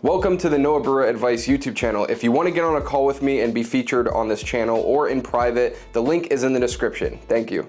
Welcome to the Noah Brewer Advice YouTube channel. If you want to get on a call with me and be featured on this channel or in private, the link is in the description. Thank you.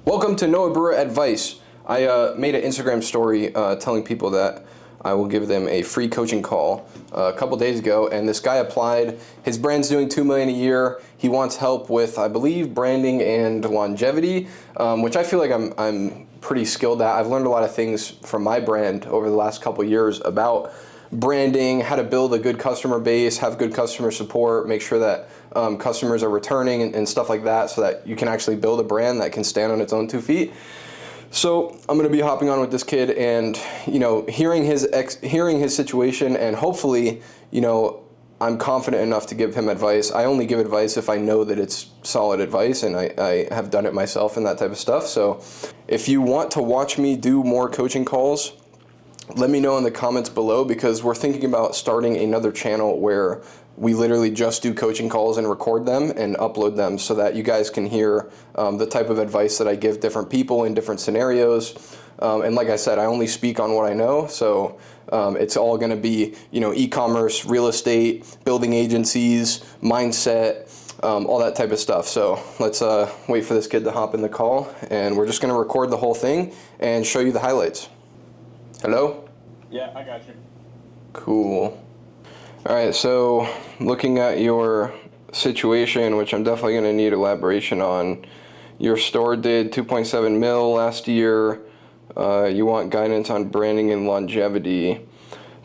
Welcome to Noah Brewer Advice. I made an Instagram story telling people that I will give them a free coaching call a couple days ago, and this guy applied. His brand's doing $2 million a year. He wants help with, I believe, branding and longevity, which I feel like I'm pretty skilled at. I've learned a lot of things from my brand over the last couple years about branding, how to build a good customer base, have good customer support, make sure that customers are returning and stuff like that, so that you can actually build a brand that can stand on its own 2 feet. So I'm going to be hopping on with this kid and, hearing his situation, and hopefully, I'm confident enough to give him advice. I only give advice if I know that it's solid advice, and I have done it myself and that type of stuff. So if you want to watch me do more coaching calls, let me know in the comments below, because we're thinking about starting another channel where we literally just do coaching calls and record them and upload them so that you guys can hear the type of advice that I give different people in different scenarios. And like I said, I only speak on what I know, so it's all going to be, e-commerce, real estate, building agencies, mindset, all that type of stuff. So let's wait for this kid to hop in the call, and we're just going to record the whole thing and show you the highlights. Hello? Yeah, I got you. Cool. All right, so looking at your situation, which I'm definitely going to need elaboration on, your store did 2.7 mil last year. You want guidance on branding and longevity,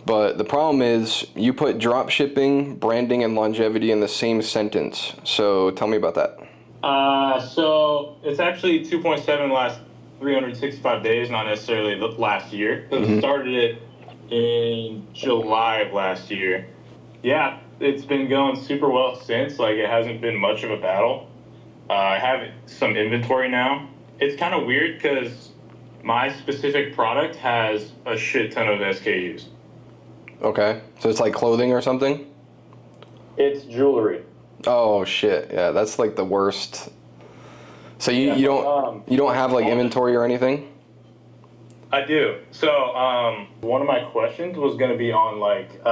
but the problem is you put drop shipping, branding, and longevity in the same sentence. So tell me about that. So it's actually 2.7 last 365 days, not necessarily the last year. So I started it in July of last year. Yeah, it's been going super well since. Like, it hasn't been much of a battle. I have some inventory now. It's kind of weird because my specific product has a shit ton of SKUs. Okay, so it's like clothing or something? It's jewelry. Oh shit, yeah, that's like the worst. So you don't have like inventory or anything? I do. So one of my questions was going to be on like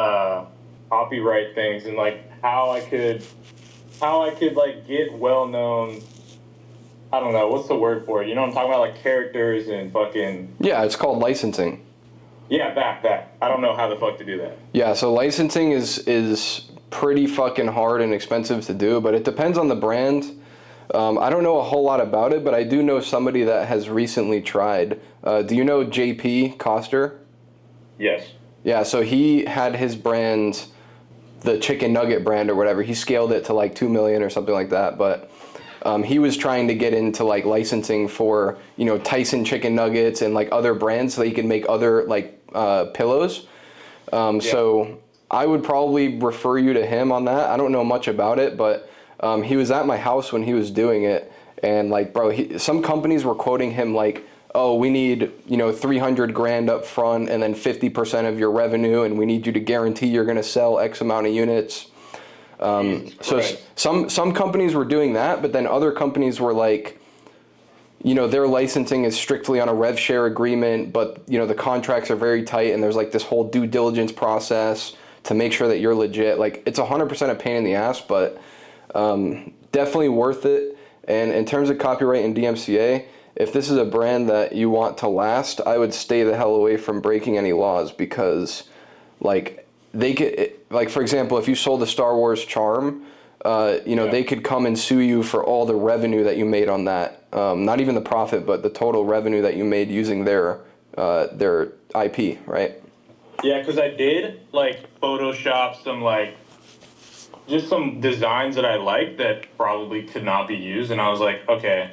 copyright things, and like how I could like get well-known, I don't know, what's the word for it? You know what I'm talking about? Like characters and fucking... Yeah, it's called licensing. Yeah, that. I don't know how the fuck to do that. Yeah, so licensing is pretty fucking hard and expensive to do, but it depends on the brand. I don't know a whole lot about it, but I do know somebody that has recently tried. Do you know JP Coster? Yes. Yeah, so he had his brand, the chicken nugget brand or whatever. He scaled it to like 2 million or something like that, but he was trying to get into like licensing for, Tyson chicken nuggets and like other brands so that he could make other like pillows. So I would probably refer you to him on that. I don't know much about it, but he was at my house when he was doing it, and like, bro, some companies were quoting him like, oh, we need, 300 grand up front and then 50% of your revenue, and we need you to guarantee you're going to sell X amount of units. So some companies were doing that, but then other companies were like, their licensing is strictly on a rev share agreement, but the contracts are very tight, and there's like this whole due diligence process to make sure that you're legit. Like, it's 100% a pain in the ass, but definitely worth it. And in terms of copyright and DMCA, if this is a brand that you want to last, I would stay the hell away from breaking any laws, because like they could, like, for example, if you sold a Star Wars charm, they could come and sue you for all the revenue that you made on that. Not even the profit, but the total revenue that you made using their IP, right? Yeah, because I did like Photoshop just some designs that I liked that probably could not be used, and I was like, okay,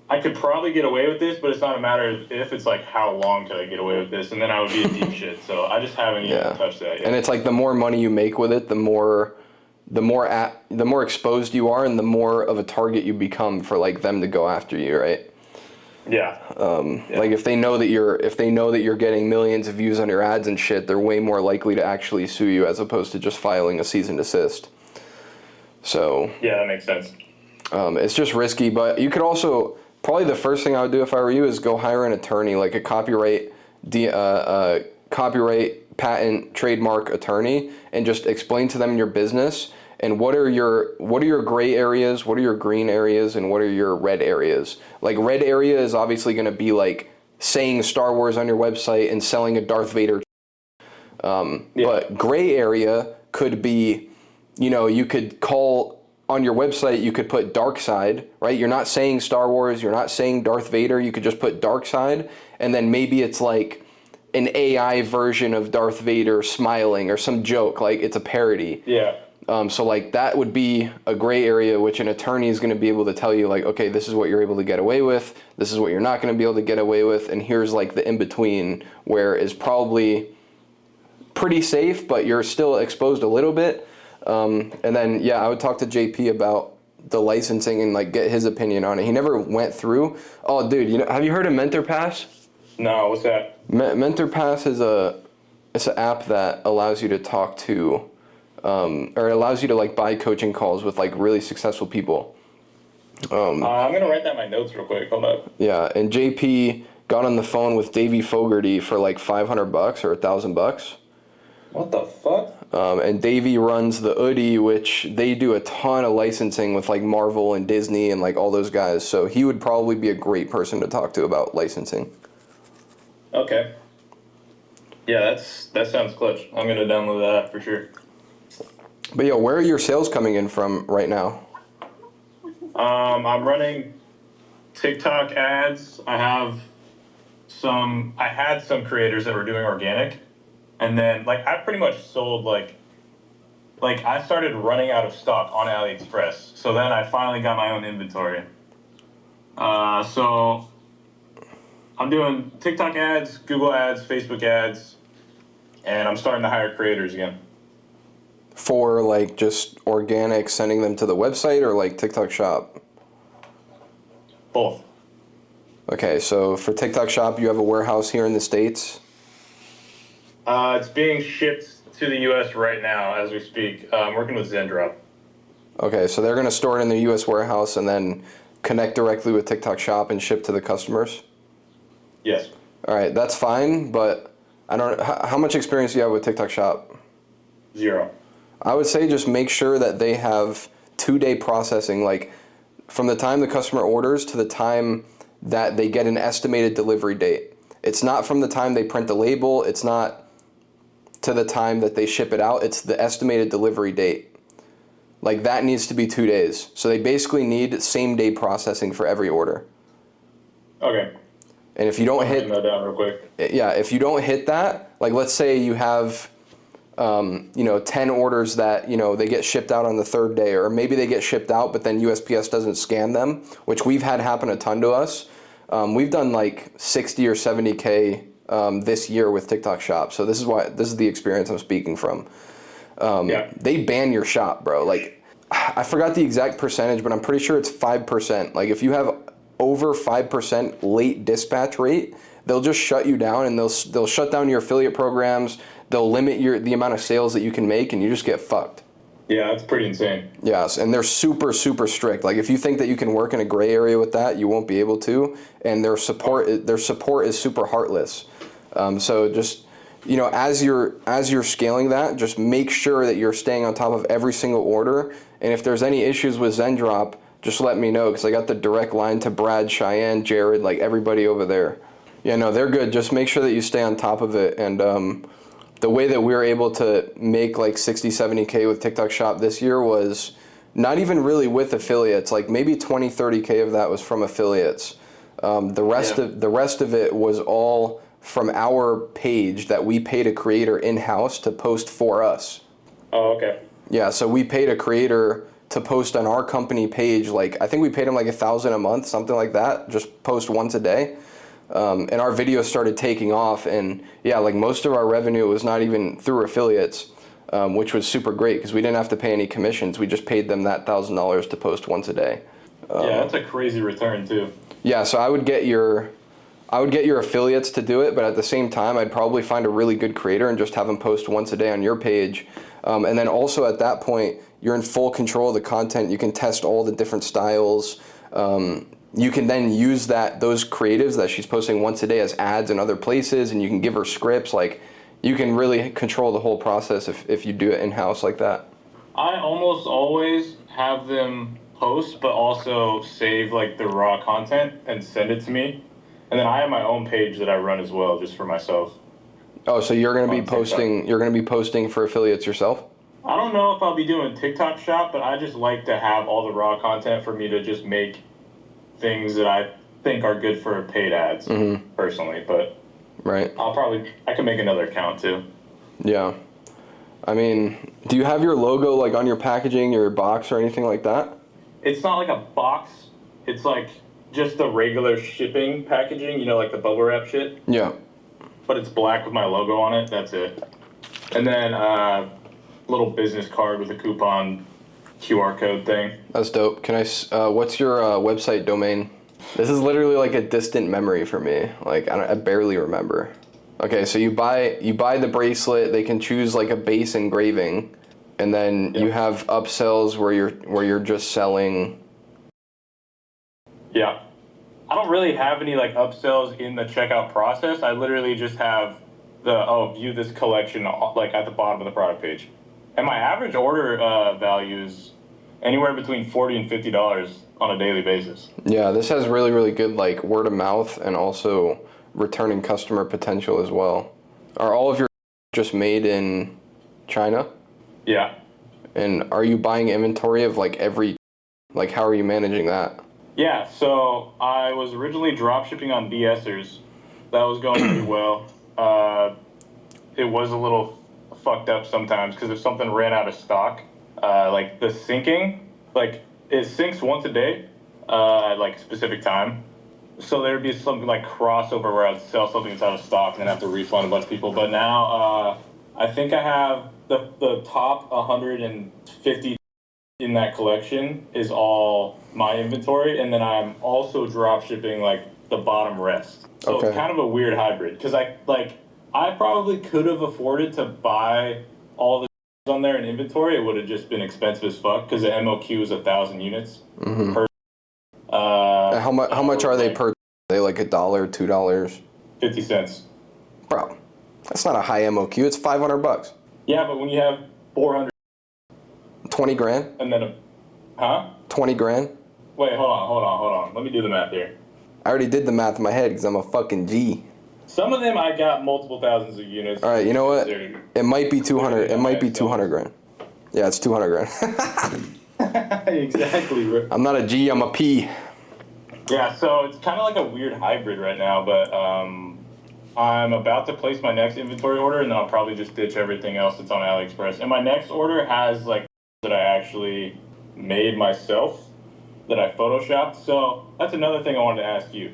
I could probably get away with this, but it's not a matter of if, it's like how long could I get away with this, and then I would be in deep shit. So I just haven't even touched that yet. And it's like the more money you make with it, the more exposed you are, and the more of a target you become for like them to go after you, right? Yeah. Like if they know that you're getting millions of views on your ads and shit, they're way more likely to actually sue you as opposed to just filing a cease and desist. So yeah, that makes sense. It's just risky, but you could also, probably the first thing I would do if I were you is go hire an attorney, like a copyright patent trademark attorney and just explain to them your business and what are your gray areas, what are your green areas, and what are your red areas. Like red area is obviously going to be like saying Star Wars on your website and selling a Darth Vader. But gray area could be, you could call on your website, you could put dark side, right? You're not saying Star Wars, you're not saying Darth Vader, you could just put dark side, and then maybe it's like an AI version of Darth Vader smiling or some joke, like it's a parody. Yeah. So like that would be a gray area, which an attorney is going to be able to tell you like, okay, this is what you're able to get away with, this is what you're not going to be able to get away with, and here's like the in-between where is probably pretty safe, but you're still exposed a little bit. And then, I would talk to JP about the licensing and like get his opinion on it. He never went through. Oh, dude, have you heard of Mentor Pass? No, what's that? Mentor Pass is it's an app that allows you to talk to, or it allows you to like buy coaching calls with like really successful people. I'm gonna write that in my notes real quick. Hold up. Yeah, and JP got on the phone with Davey Fogarty for like $500 or $1,000. What the fuck? And Davey runs the Oodie, which they do a ton of licensing with like Marvel and Disney and like all those guys. So he would probably be a great person to talk to about licensing. Okay. Yeah, that sounds clutch. I'm gonna download that for sure. But where are your sales coming in from right now? I'm running TikTok ads. I had some creators that were doing organic. And then, like, I pretty much sold, like I started running out of stock on AliExpress. So then I finally got my own inventory. So I'm doing TikTok ads, Google ads, Facebook ads, and I'm starting to hire creators again. For, like, just organic, sending them to the website or, like, TikTok Shop? Both. Okay, so for TikTok Shop, you have a warehouse here in the States? It's being shipped to the U.S. right now as we speak. I'm working with Zendrop. Okay, so they're going to store it in the U.S. warehouse and then connect directly with TikTok Shop and ship to the customers? Yes. All right, that's fine, but how much experience do you have with TikTok Shop? 0. I would say just make sure that they have 2-day processing, like from the time the customer orders to the time that they get an estimated delivery date. It's not from the time they print the label, it's not to the time that they ship it out, it's the estimated delivery date. Like that needs to be 2 days. So they basically need same day processing for every order. Okay. And if you don't hit that down real quick. Yeah, if you don't hit that, like let's say you have 10 orders that, they get shipped out on the 3rd day, or maybe they get shipped out, but then USPS doesn't scan them, which we've had happen a ton to us. We've done like 60 or 70K this year with TikTok Shop. So this is the experience I'm speaking from. They ban your shop, bro. Like, I forgot the exact percentage, but I'm pretty sure it's 5%. Like, if you have over 5% late dispatch rate, they'll just shut you down, and they'll shut down your affiliate programs. They'll limit the amount of sales that you can make, and you just get fucked. Yeah, that's pretty insane. Yes, and they're super, super strict. Like if you think that you can work in a gray area with that, you won't be able to. And their support is super heartless. So just as you're scaling that, just make sure that you're staying on top of every single order. And if there's any issues with Zendrop, just let me know, because I got the direct line to Brad, Cheyenne, Jared, like everybody over there. Yeah, no, they're good. Just make sure that you stay on top of it. And the way that we were able to make like 60, 70K with TikTok Shop this year was not even really with affiliates. Like maybe 20, 30K of that was from affiliates. The rest of it was all from our page that we paid a creator in-house to post for us. Oh, okay. Yeah, so we paid a creator to post on our company page. Like I think we paid him like $1,000 a month, something like that. Just post once a day. And our videos started taking off, and like most of our revenue was not even through affiliates, which was super great because we didn't have to pay any commissions. We just paid them that $1,000 to post once a day. That's a crazy return too. Yeah, so I would get your affiliates to do it, but at the same time, I'd probably find a really good creator and just have them post once a day on your page. And then also at that point, you're in full control of the content. You can test all the different styles. You can then use those creatives that she's posting once a day as ads in other places, and you can give her scripts. Like, You can really control the whole process if you do it in-house like that. I almost always have them post, but also save like the raw content and send it to me. And then I have my own page that I run as well, just for myself. Oh, so you're gonna be On TikTok. posting. You're gonna be posting for affiliates yourself. I don't know if I'll be doing TikTok shop, but I just like to have all the raw content for me to just make things that I think are good for paid ads, personally. But Right. I can make another account too. Yeah. I mean, do you have your logo like on your packaging, your box, or anything like that? It's not like a box. It's like just the regular shipping packaging, you know, like the bubble wrap shit. Yeah. But it's black with my logo on it. That's it. And then little business card with a coupon QR code thing. That's dope. Can I? What's your website domain? This is literally like a distant memory for me. Like I barely remember. Okay, so you buy the bracelet. They can choose like a base engraving, and then you have upsells where you're just selling. Yeah. I don't really have any like upsells in the checkout process. I literally just have view this collection like at the bottom of the product page. And my average order value is anywhere between $40 and $50 on a daily basis. Yeah, this has really, really good like word of mouth and also returning customer potential as well. Are all of your just made in China? Yeah. And are you buying inventory of like how are you managing that? Yeah, so I was originally drop shipping on BSers. That was going pretty well. It was a little fucked up sometimes because if something ran out of stock, like the syncing, like it syncs once a day at like a specific time. So there'd be something like crossover where I'd sell something that's out of stock and then have to refund a bunch of people. But now I think I have the top 150 in that collection is all my inventory, and then I'm also drop shipping like the bottom rest. So Okay. It's kind of a weird hybrid because I probably could have afforded to buy all the on there in inventory. It would have just been expensive as fuck because the MOQ is 1,000 units per. How much are they per? Are they like $1, $2? 50 cents. Bro, that's not a high MOQ. It's $500. Yeah, but when you have 400 20 grand? and then 20 grand? Wait, hold on. Let me do the math here. I already did the math in my head because I'm a fucking G. Some of them I got multiple thousands of units. All right, you know what? It might be 200. It might be 200 grand. Yeah, it's 200 grand. Exactly, bro. I'm not a G, I'm a P. Yeah, so it's kind of like a weird hybrid right now, but I'm about to place my next inventory order, and then I'll probably just ditch everything else that's on AliExpress. And my next order has like that I actually made myself, that I photoshopped. So that's another thing I wanted to ask you.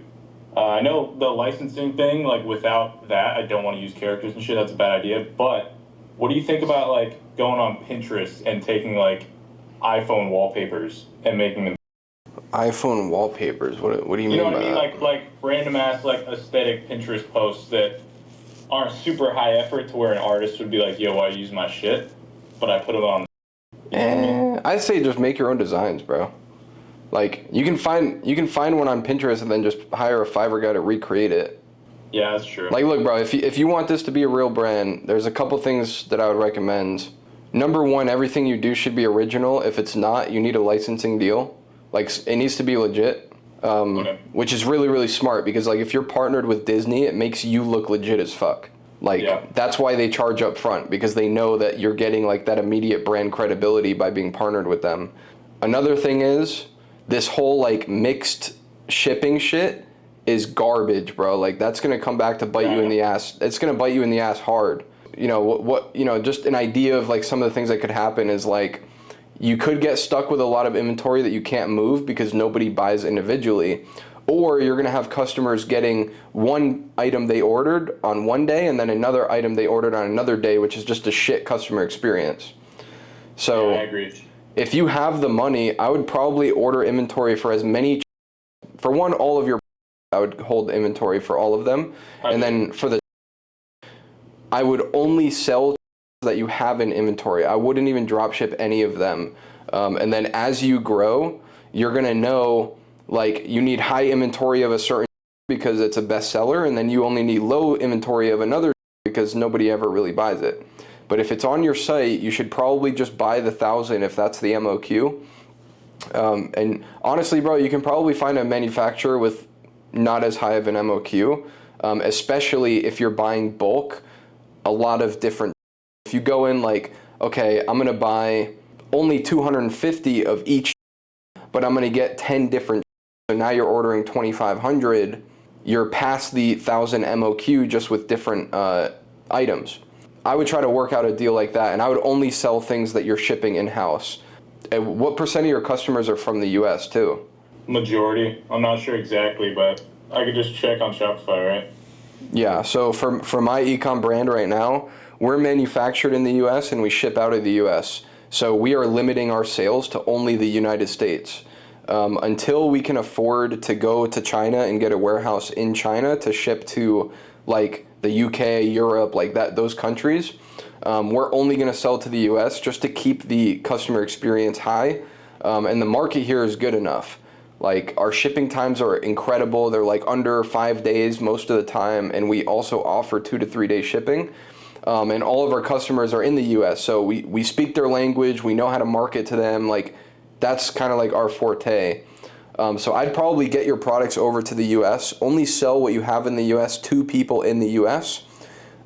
I know the licensing thing, like without that, I don't want to use characters and shit. That's a bad idea. But what do you think about like going on Pinterest and taking like iPhone wallpapers and making them? iPhone wallpapers? What do you mean You know what by I mean? that? Like random ass like aesthetic Pinterest posts that aren't super high effort to where an artist would be like, yo, I use my shit, but I put it on. You know what I mean? I'd say just make your own designs, bro. Like you can find one on Pinterest and then just hire a Fiverr guy to recreate it. Yeah, that's true. Like, look, bro, if you want this to be a real brand, there's a couple things that I would recommend. Number one, everything you do should be original. If it's not, you need a licensing deal. Like, it needs to be legit, Okay. which is really, really smart because, like, if you're partnered with Disney, it makes you look legit as fuck. Like, Yeah. That's why they charge up front because they know that you're getting, like, that immediate brand credibility by being partnered with them. Another thing is, this whole, like, mixed shipping shit is garbage, bro. Like, that's gonna come back to bite you in the ass. It's gonna bite you in the ass hard. You know, what you know, just an idea of, like, some of the things that could happen is, like, you could get stuck with a lot of inventory that you can't move because nobody buys individually. Or you're gonna have customers getting one item they ordered on one day and then another item they ordered on another day, which is just a shit customer experience. So Yeah, I agree. if you have the money, I would probably order inventory for as many. For one, all of your, I would hold inventory for all of them, and then for the, I would only sell that you have in inventory. I wouldn't even drop ship any of them. And then as you grow, you're gonna know like you need high inventory of a certain because it's a bestseller, and then you only need low inventory of another because because nobody ever really buys it. But if it's on your site, you should probably just buy the 1,000 if that's the MOQ. And honestly, bro, you can probably find a manufacturer with not as high of an MOQ, especially if you're buying bulk, a lot of different. If you go in like, okay, I'm going to buy only 250 of each, but I'm going to get 10 different. So now you're ordering 2,500. You're past the 1,000 MOQ just with different items. I would try to work out a deal like that, and I would only sell things that you're shipping in-house. And what percent of your customers are from the U.S. too? Majority. I'm not sure exactly, but I could just check on Shopify, right? Yeah, so for my ecom brand right now, we're manufactured in the U.S. and we ship out of the U.S. So we are limiting our sales to only the United States. Until we can afford to go to China and get a warehouse in China to ship to like the UK, Europe, like that, those countries, we're only going to sell to the US just to keep the customer experience high. And the market here is good enough. Like our shipping times are incredible. They're like under 5 days most of the time. And we also offer 2 to 3 day shipping. And all of our customers are in the US. So we speak their language. We know how to market to them. Like that's kind of like our forte. So I'd probably get your products over to the US, only sell what you have in the US to people in the US.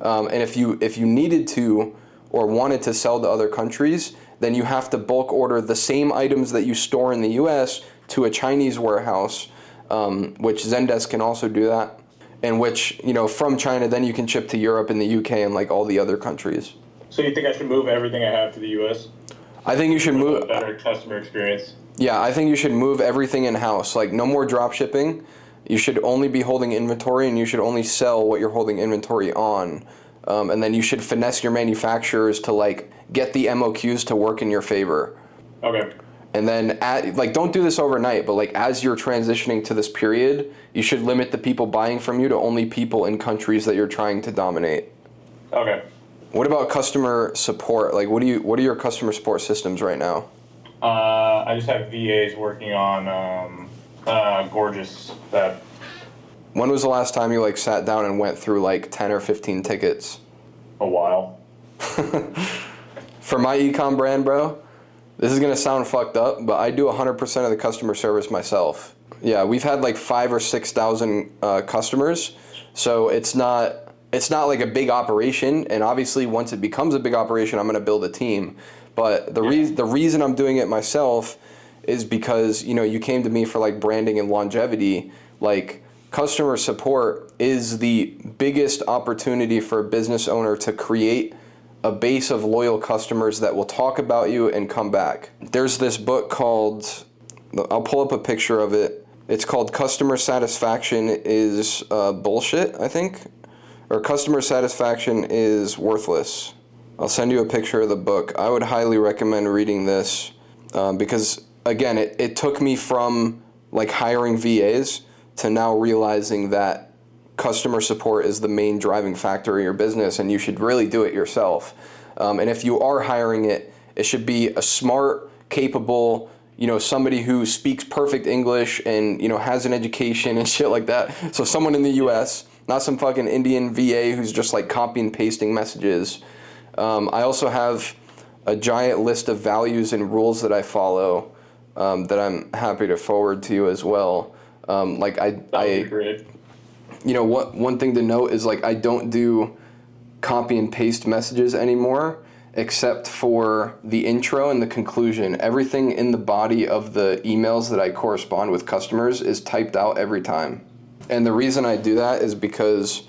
And if you needed to or wanted to sell to other countries, then you have to bulk order the same items that you store in the US to a Chinese warehouse, which Zendesk can also do that, and which, from China, then you can ship to Europe and the UK and like all the other countries. So you think I should move everything I have to the US? I think you should move a better customer experience. Yeah, I think you should move everything in-house. Like no more drop shipping. You should only be holding inventory, and you should only sell what you're holding inventory on. And then you should finesse your manufacturers to like get the MOQs to work in your favor. Okay. And then don't do this overnight, but like as you're transitioning to this period, you should limit the people buying from you to only people in countries that you're trying to dominate. Okay. What about customer support? Like what are your customer support systems right now? I just have VAs working on Gorgeous. That. When was the last time you like sat down and went through like 10 or 15 tickets? A while. For my ecom brand, bro, this is gonna sound fucked up, but I do 100% of the customer service myself. Yeah, we've had like 5,000 or 6,000 customers, so it's not like a big operation. And obviously, once it becomes a big operation, I'm gonna build a team. But the reason I'm doing it myself is because you came to me for like branding and longevity. Like customer support is the biggest opportunity for a business owner to create a base of loyal customers that will talk about you and come back. There's this book called, I'll pull up a picture of it. It's called Customer Satisfaction is Bullshit, I think, or Customer Satisfaction is Worthless. I'll send you a picture of the book. I would highly recommend reading this because, again, it took me from like hiring VAs to now realizing that customer support is the main driving factor of your business and you should really do it yourself. And if you are hiring it, it should be a smart, capable, somebody who speaks perfect English and, has an education and shit like that. So someone in the US, not some fucking Indian VA who's just like copying and pasting messages. I also have a giant list of values and rules that I follow that I'm happy to forward to you as well. One thing to note is like I don't do copy and paste messages anymore except for the intro and the conclusion. Everything in the body of the emails that I correspond with customers is typed out every time. And the reason I do that is because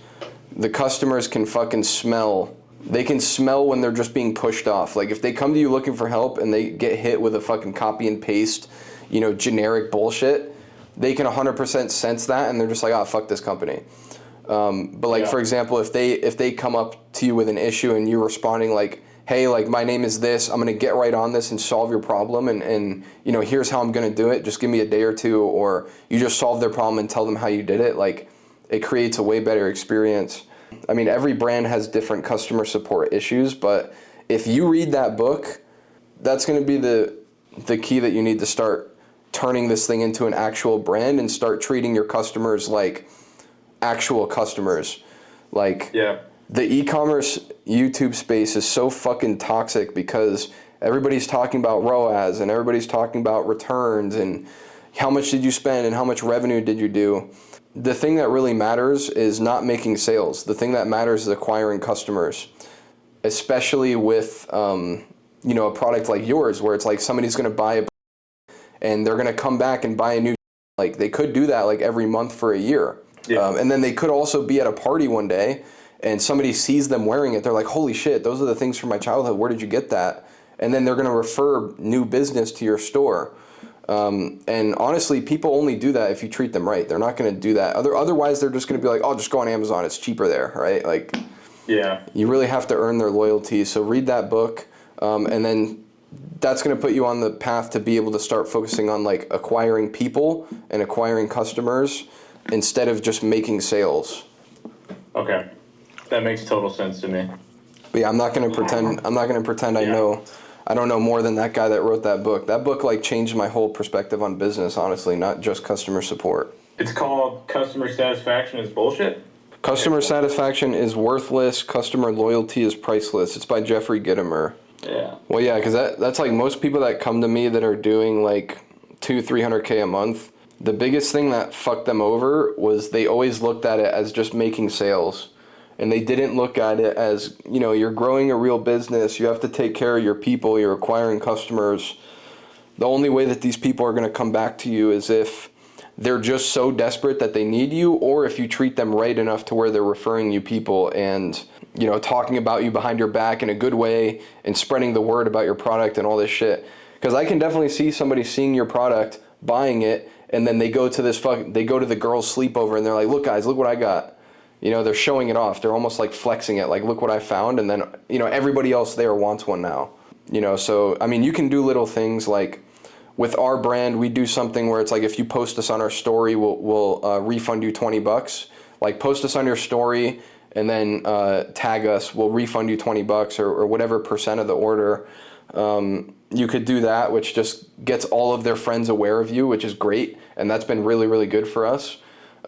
the customers can fucking smell. They can smell when they're just being pushed off. Like if they come to you looking for help and they get hit with a fucking copy and paste, generic bullshit, they can 100% sense that and they're just like, oh, fuck this company. For example, if they come up to you with an issue and you're responding like, hey, like my name is this, I'm gonna get right on this and solve your problem and here's how I'm gonna do it, just give me a day or two, or you just solve their problem and tell them how you did it, like it creates a way better experience. I mean, every brand has different customer support issues, but if you read that book, that's going to be the key that you need to start turning this thing into an actual brand and start treating your customers like actual customers. Like, The e-commerce YouTube space is so fucking toxic because everybody's talking about ROAS and everybody's talking about returns and how much did you spend and how much revenue did you do. The thing that really matters is not making sales. The thing that matters is acquiring customers, especially with a product like yours where it's like somebody's going to buy a and they're going to come back and buy a new, like they could do that like every month for a year. Yeah. And then they could also be at a party one day and somebody sees them wearing it. They're like, holy shit, those are the things from my childhood. Where did you get that? And then they're going to refer new business to your store. And honestly, people only do that if you treat them right. They're not going to do that. Otherwise, they're just going to be like, oh, just go on Amazon. It's cheaper there, right? Like, Yeah. you really have to earn their loyalty. So read that book, and then that's going to put you on the path to be able to start focusing on like acquiring people and acquiring customers instead of just making sales. Okay. That makes total sense to me. But yeah, I'm not going to pretend Yeah. I don't know more than that guy that wrote that book. That book like changed my whole perspective on business, honestly, not just customer support. It's called Customer Satisfaction is Bullshit? Customer satisfaction is worthless. Customer loyalty is priceless. It's by Jeffrey Gitomer. Yeah. Well, yeah, because that's like most people that come to me that are doing like 300K a month. The biggest thing that fucked them over was they always looked at it as just making sales. And they didn't look at it as, you're growing a real business. You have to take care of your people. You're acquiring customers. The only way that these people are going to come back to you is if they're just so desperate that they need you, or if you treat them right enough to where they're referring you people and, talking about you behind your back in a good way and spreading the word about your product and all this shit. Because I can definitely see somebody seeing your product, buying it, and then they go to the girls' sleepover and they're like, look guys, look what I got. They're showing it off. They're almost like flexing it, like, look what I found. And then, everybody else there wants one now. So, I mean, you can do little things like with our brand, we do something where it's like if you post us on our story, we'll refund you $20. Like post us on your story and then tag us, we'll refund you $20 or whatever percent of the order. You could do that, which just gets all of their friends aware of you, which is great. And that's been really, really good for us.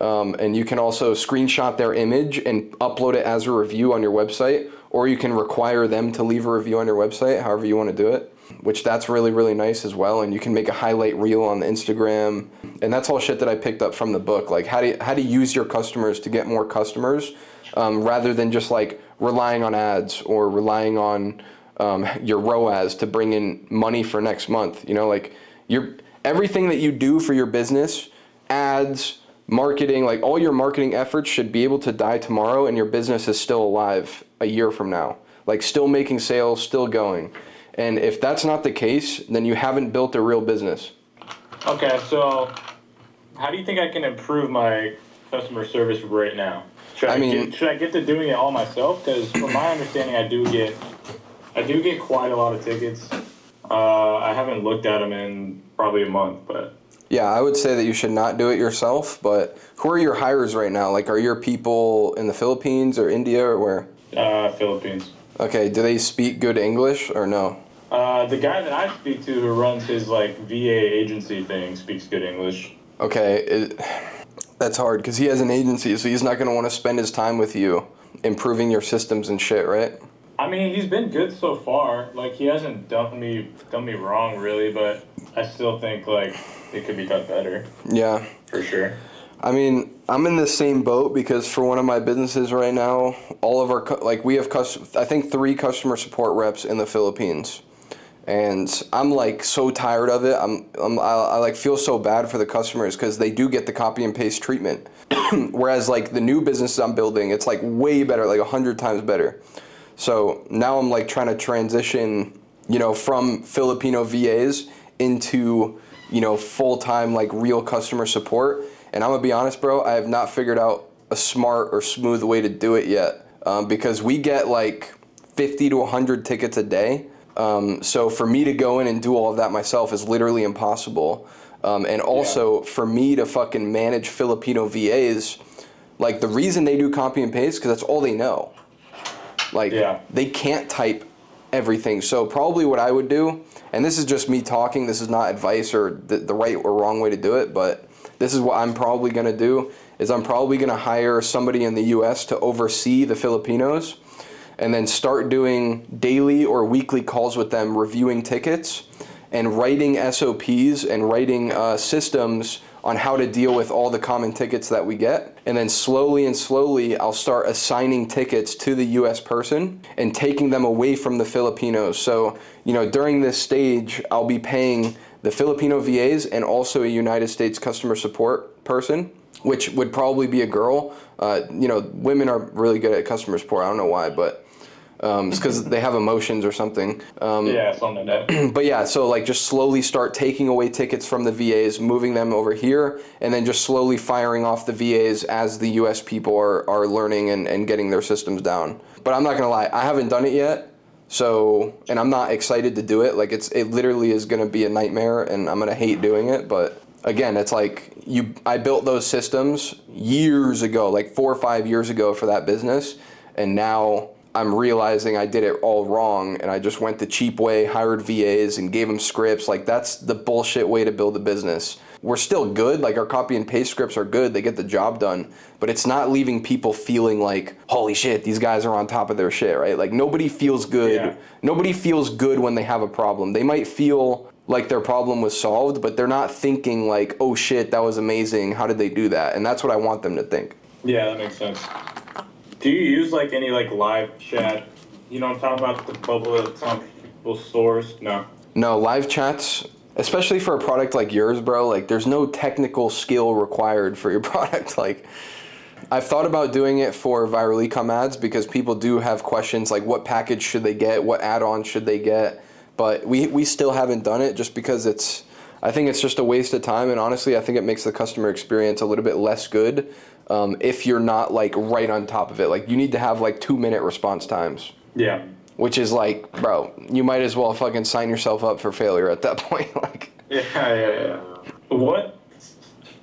And you can also screenshot their image and upload it as a review on your website, or you can require them to leave a review on your website, however you want to do it, which that's really, really nice as well. And you can make a highlight reel on the Instagram. And that's all shit that I picked up from the book, like how to use your customers to get more customers, rather than just like relying on ads or relying on your ROAS to bring in money for next month. Like everything that you do for your business, ads, marketing, like all your marketing efforts should be able to die tomorrow and your business is still alive a year from now, like still making sales, still going. And if that's not the case, then you haven't built a real business. Okay, so how do you think I can improve my customer service right now? Should I get to doing it all myself? Because from my understanding, I do get quite a lot of tickets. I haven't looked at them in probably a month, but yeah, I would say that you should not do it yourself, but who are your hires right now? Like, are your people in the Philippines or India or where? Philippines. Okay, do they speak good English or no? The guy that I speak to who runs his, VA agency thing speaks good English. Okay, that's hard because he has an agency, so he's not going to want to spend his time with you improving your systems and shit, right? I mean, he's been good so far. Like, he hasn't done me wrong, really, but I still think, it could be done better. Yeah. For sure. I mean, I'm in the same boat because for one of my businesses right now, all of our, we have, I think 3 customer support reps in the Philippines. And I'm so tired of it. I feel so bad for the customers because they do get the copy and paste treatment. Whereas the new businesses I'm building, it's way better, 100 times better. So now I'm trying to transition, from Filipino VAs into, full-time real customer support. And I'm gonna be honest, bro, I have not figured out a smart or smooth way to do it yet, because we get 50 to 100 tickets a day. So for me to go in and do all of that myself is literally impossible. And also for me to fucking manage Filipino VAs, the reason they do copy and paste, because that's all they know. They can't type everything. So probably what I would do, and this is just me talking, this is not advice or the right or wrong way to do it, but this is what I'm probably going to do, is I'm probably going to hire somebody in the US to oversee the Filipinos and then start doing daily or weekly calls with them, reviewing tickets and writing SOPs and writing systems on how to deal with all the common tickets that we get. And then slowly and slowly, I'll start assigning tickets to the US person and taking them away from the Filipinos. So, during this stage, I'll be paying the Filipino VAs and also a United States customer support person, which would probably be a girl. Women are really good at customer support. I don't know why, but it's because they have emotions or something. Yeah, something like that. But yeah, so like just slowly start taking away tickets from the VAs, moving them over here, and then just slowly firing off the VAs as the US people are learning and getting their systems down. But I'm not gonna lie, I haven't done it yet. So, and I'm not excited to do it. Like it literally is gonna be a nightmare and I'm gonna hate doing it. But again, it's like I built those systems years ago, like 4 or 5 years ago for that business. And now I'm realizing I did it all wrong and I just went the cheap way, hired VAs and gave them scripts. Like that's the bullshit way to build a business. We're still good, like our copy and paste scripts are good, they get the job done, but it's not leaving people feeling like, holy shit, these guys are on top of their shit, right? Like nobody feels good. Yeah. Nobody feels good when they have a problem. They might feel like their problem was solved, but they're not thinking like, oh shit, that was amazing, how did they do that? And that's what I want them to think. Yeah, that makes sense. Do you use like any like live chat? You know what I'm talking about, the bubble that's on people's stores? No. No, live chats, especially for a product like yours, bro, like there's no technical skill required for your product. Like I've thought about doing it for viral e-com ads because people do have questions like what package should they get, what add-on should they get, but we still haven't done it just because I think it's just a waste of time, and honestly I think it makes the customer experience a little bit less good if you're not like right on top of it. Like you need to have like 2-minute response times. Yeah. Which is like, bro, you might as well fucking sign yourself up for failure at that point. Like, Yeah. What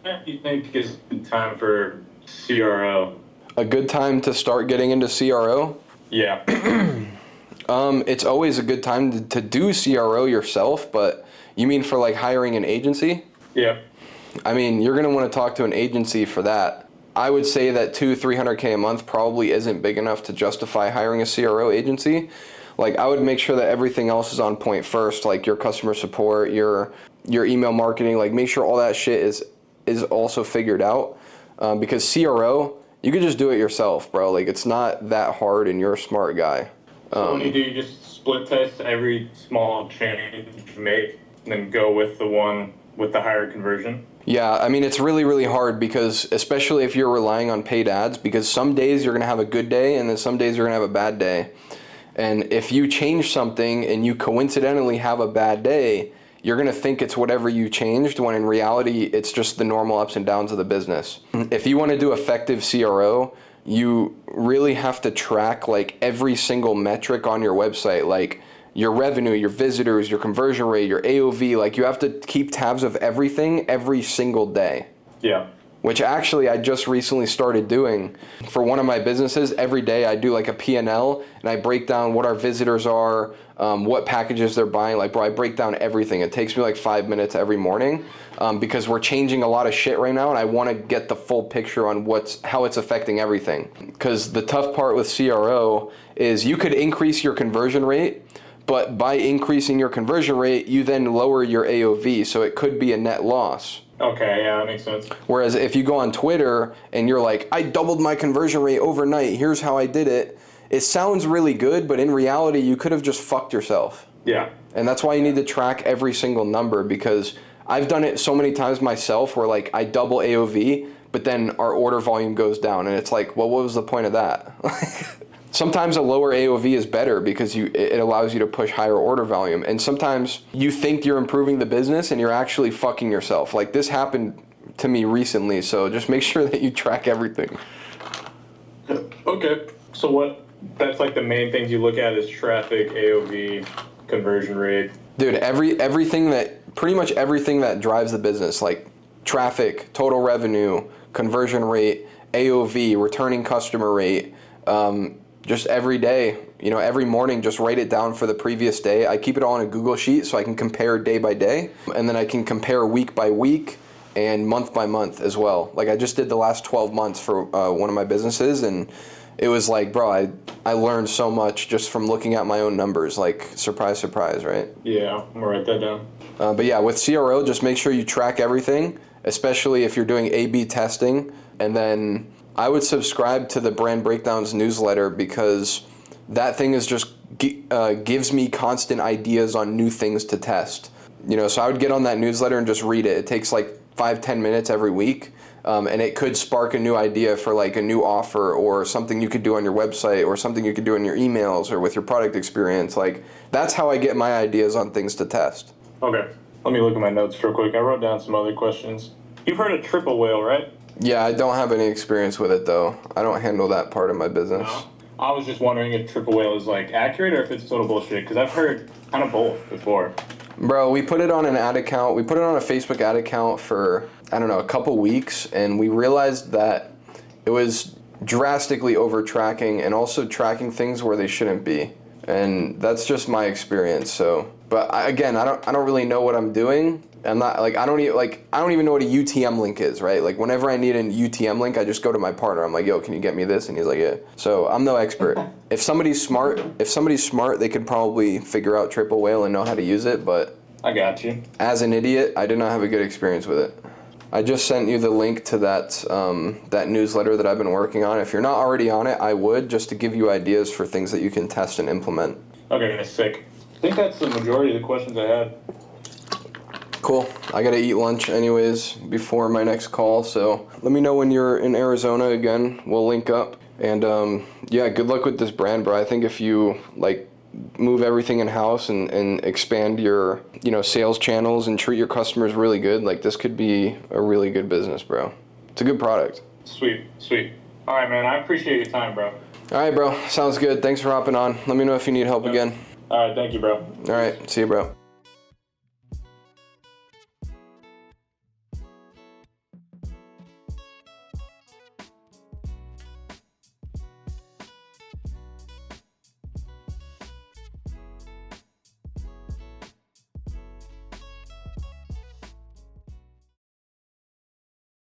do you think is the time for CRO? a good time to start getting into CRO? Yeah. It's always a good time to do CRO yourself, but you mean for like hiring an agency? Yeah. I mean, you're gonna want to talk to an agency for that. I would say that $200-300K a month probably isn't big enough to justify hiring a CRO agency. Like I would make sure that everything else is on point first, like your customer support, your email marketing, like make sure all that shit is also figured out. Because CRO, you could just do it yourself, bro. Like it's not that hard and you're a smart guy. So what do, you just split test every small change you make and then go with the one with the higher conversion? Yeah, I mean, it's really, really hard because especially if you're relying on paid ads, because some days you're going to have a good day and then some days you're going to have a bad day. And if you change something and you coincidentally have a bad day, you're going to think it's whatever you changed when in reality it's just the normal ups and downs of the business. If you want to do effective CRO, you really have to track like every single metric on your website, like your revenue, your visitors, your conversion rate, your AOV. Like you have to keep tabs of everything every single day. Yeah. Which actually I just recently started doing for one of my businesses. Every day I do like a P&L and I break down what our visitors are, what packages they're buying. Like, bro, I break down everything. It takes me like 5 minutes every morning because we're changing a lot of shit right now and I want to get the full picture on how it's affecting everything. Because the tough part with CRO is you could increase your conversion rate, but by increasing your conversion rate, you then lower your AOV, so it could be a net loss. Okay, yeah, that makes sense. Whereas if you go on Twitter and you're like, I doubled my conversion rate overnight, here's how I did it, it sounds really good, but in reality, you could have just fucked yourself. Yeah. And that's why you need to track every single number, because I've done it so many times myself where like I double AOV, but then our order volume goes down, and it's like, well, what was the point of that? Sometimes a lower AOV is better because it allows you to push higher order volume. And sometimes you think you're improving the business and you're actually fucking yourself. Like this happened to me recently, so just make sure that you track everything. Okay. So that's like the main things you look at is traffic, AOV, conversion rate. Dude, pretty much everything that drives the business, like traffic, total revenue, conversion rate, AOV, returning customer rate, just every day, every morning, just write it down for the previous day. I keep it all in a Google sheet so I can compare day by day, and then I can compare week by week, and month by month as well. Like I just did the last 12 months for one of my businesses, and it was like, bro, I learned so much just from looking at my own numbers. Like, surprise, surprise, right? Yeah, I'm gonna write that down. But yeah, with CRO, just make sure you track everything, especially if you're doing A/B testing. And then I would subscribe to the Brand Breakdowns newsletter, because that thing is just gives me constant ideas on new things to test. You know, so I would get on that newsletter and just read it. It takes like 5-10 minutes every week. And it could spark a new idea for like a new offer, or something you could do on your website, or something you could do in your emails or with your product experience. Like, that's how I get my ideas on things to test. Okay, let me look at my notes real quick. I wrote down some other questions. You've heard of triple whale, right? Yeah, I don't have any experience with it though. I don't handle that part of my business. No. I was just wondering if triple whale is like accurate or if it's total bullshit, because I've heard kind of both before. Bro, we put it on an ad account. We put it on a Facebook ad account for, I don't know, a couple weeks, and we realized that it was drastically over tracking and also tracking things where they shouldn't be. And that's just my experience. So, but I don't really know what I'm doing. I'm not like, I don't even know what a UTM link is, right? Like, whenever I need a UTM link, I just go to my partner. I'm like, yo, can you get me this? And he's like, yeah. So I'm no expert. If somebody's smart, they could probably figure out triple whale and know how to use it. But I got you. as an idiot, I did not have a good experience with it. I just sent you the link to that that newsletter that I've been working on. If you're not already on it, I would, just to give you ideas for things that you can test and implement. Okay, that's sick. I think that's the majority of the questions I had. Cool. I gotta eat lunch anyways before my next call, so let me know when you're in Arizona again. We'll link up. And yeah, good luck with this brand, bro. I think if you like move everything in house and expand your sales channels and treat your customers really good, like, this could be a really good business, bro. It's a good product. Sweet. All right, man. I appreciate your time, bro. All right, bro. Sounds good. Thanks for hopping on. Let me know if you need help again. All right, thank you, bro. All right. See you, bro.